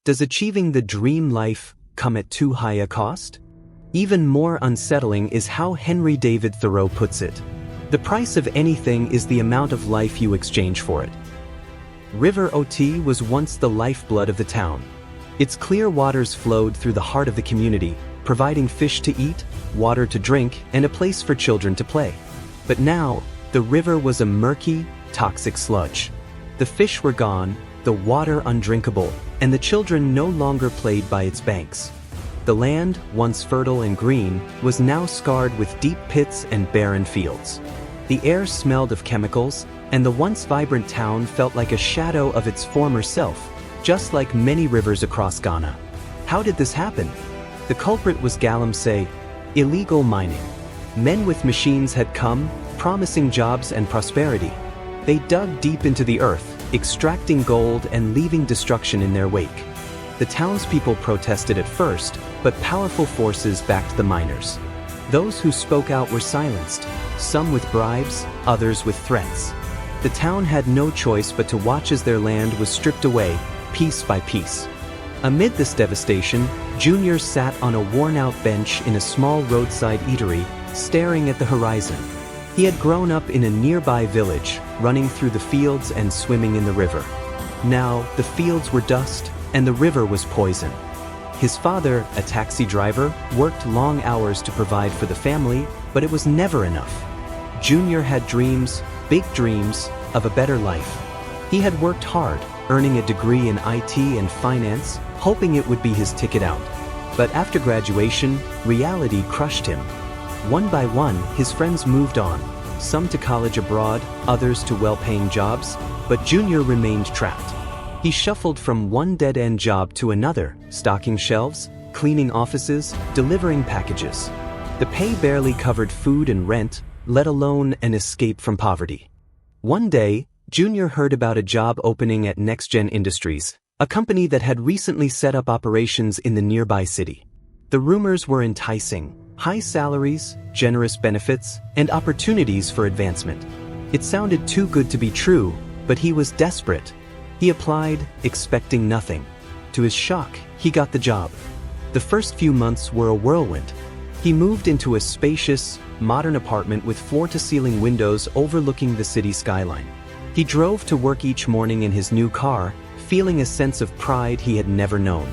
Does achieving the dream life come at too high a cost? Even more unsettling is how Henry David Thoreau puts it. The price of anything is the amount of life you exchange for it. River Ot was once the lifeblood of the town. Its clear waters flowed through the heart of the community, providing fish to eat, water to drink, and a place for children to play. But now, the river was a murky, toxic sludge. The fish were gone, the water undrinkable, and the children no longer played by its banks. The land, once fertile and green, was now scarred with deep pits and barren fields. The air smelled of chemicals, and the once vibrant town felt like a shadow of its former self, just like many rivers across Ghana. How did this happen? The culprit was galamsey, illegal mining. Men with machines had come, promising jobs and prosperity. They dug deep into the earth, extracting gold and leaving destruction in their wake. The townspeople protested at first, but powerful forces backed the miners. Those who spoke out were silenced, some with bribes, others with threats. The town had no choice but to watch as their land was stripped away, piece by piece. Amid this devastation, Junior sat on a worn-out bench in a small roadside eatery, staring at the horizon. He had grown up in a nearby village, running through the fields and swimming in the river. Now, the fields were dust, and the river was poison. His father, a taxi driver, worked long hours to provide for the family, but it was never enough. Junior had dreams, big dreams, of a better life. He had worked hard, earning a degree in IT and finance, hoping it would be his ticket out. But after graduation, reality crushed him. One by one, his friends moved on, some to college abroad, others to well-paying jobs, but Junior remained trapped. He shuffled from one dead-end job to another, stocking shelves, cleaning offices, delivering packages. The pay barely covered food and rent, let alone an escape from poverty. One day, Junior heard about a job opening at NextGen Industries, a company that had recently set up operations in the nearby city. The rumors were enticing: high salaries, generous benefits, and opportunities for advancement. It sounded too good to be true, but he was desperate. He applied, expecting nothing. To his shock, he got the job. The first few months were a whirlwind. He moved into a spacious, modern apartment with floor-to-ceiling windows overlooking the city skyline. He drove to work each morning in his new car, feeling a sense of pride he had never known.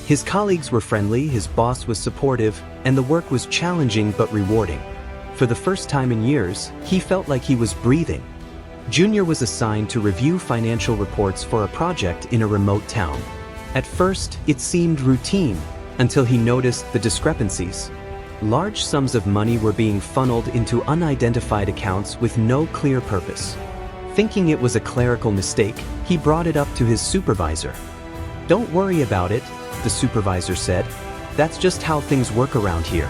His colleagues were friendly, his boss was supportive, and the work was challenging but rewarding. For the first time in years, he felt like he was breathing. Junior was assigned to review financial reports for a project in a remote town. At first, it seemed routine, until he noticed the discrepancies. Large sums of money were being funneled into unidentified accounts with no clear purpose. Thinking it was a clerical mistake, he brought it up to his supervisor. "Don't worry about it," the supervisor said. "That's just how things work around here.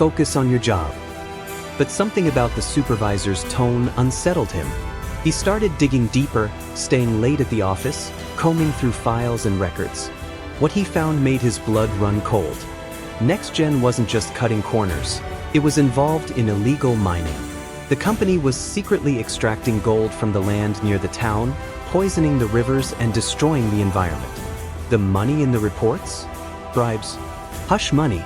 Focus on your job." But something about the supervisor's tone unsettled him. He started digging deeper, staying late at the office, combing through files and records. What he found made his blood run cold. NextGen wasn't just cutting corners. It was involved in illegal mining. The company was secretly extracting gold from the land near the town, poisoning the rivers and destroying the environment. The money in the reports? Bribes. Hush money.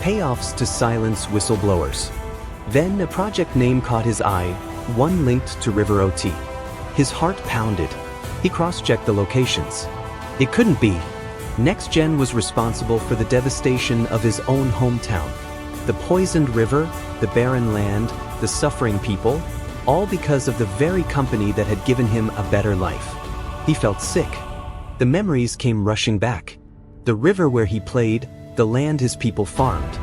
Payoffs to silence whistleblowers. Then a project name caught his eye, one linked to River Ot. His heart pounded. He cross-checked the locations. It couldn't be. NextGen was responsible for the devastation of his own hometown. The poisoned river, the barren land, the suffering people, all because of the very company that had given him a better life. He felt sick. The memories came rushing back. The river where he played, the land his people farmed.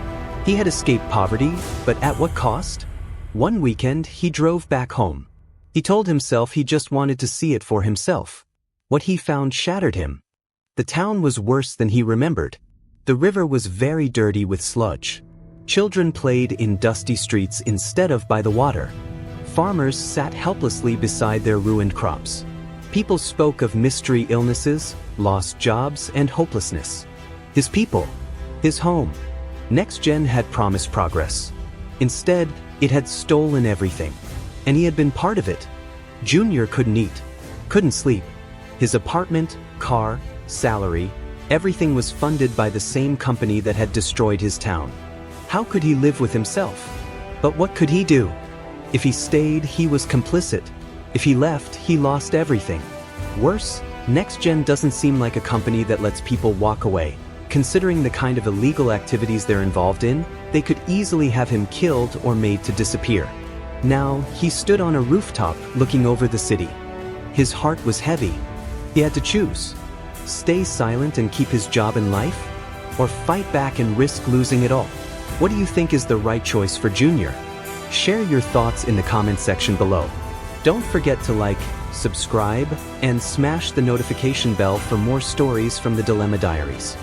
He had escaped poverty, but at what cost? One weekend, he drove back home. He told himself he just wanted to see it for himself. What he found shattered him. The town was worse than he remembered. The river was very dirty with sludge. Children played in dusty streets instead of by the water. Farmers sat helplessly beside their ruined crops. People spoke of mystery illnesses, lost jobs, and hopelessness. His people, his home. NextGen had promised progress. Instead, it had stolen everything. And he had been part of it. Junior couldn't eat, couldn't sleep. His apartment, car, salary, Everything was funded by the same company that had destroyed his town. How could he live with himself? But what could he do? If he stayed, he was complicit. If he left, he lost everything. Worse, NextGen doesn't seem like a company that lets people walk away. Considering the kind of illegal activities they're involved in, they could easily have him killed or made to disappear. Now, he stood on a rooftop looking over the city. His heart was heavy. He had to choose. Stay silent and keep his job and life? Or fight back and risk losing it all? What do you think is the right choice for Junior? Share your thoughts in the comment section below. Don't forget to like, subscribe, and smash the notification bell for more stories from the Dilemma Diaries.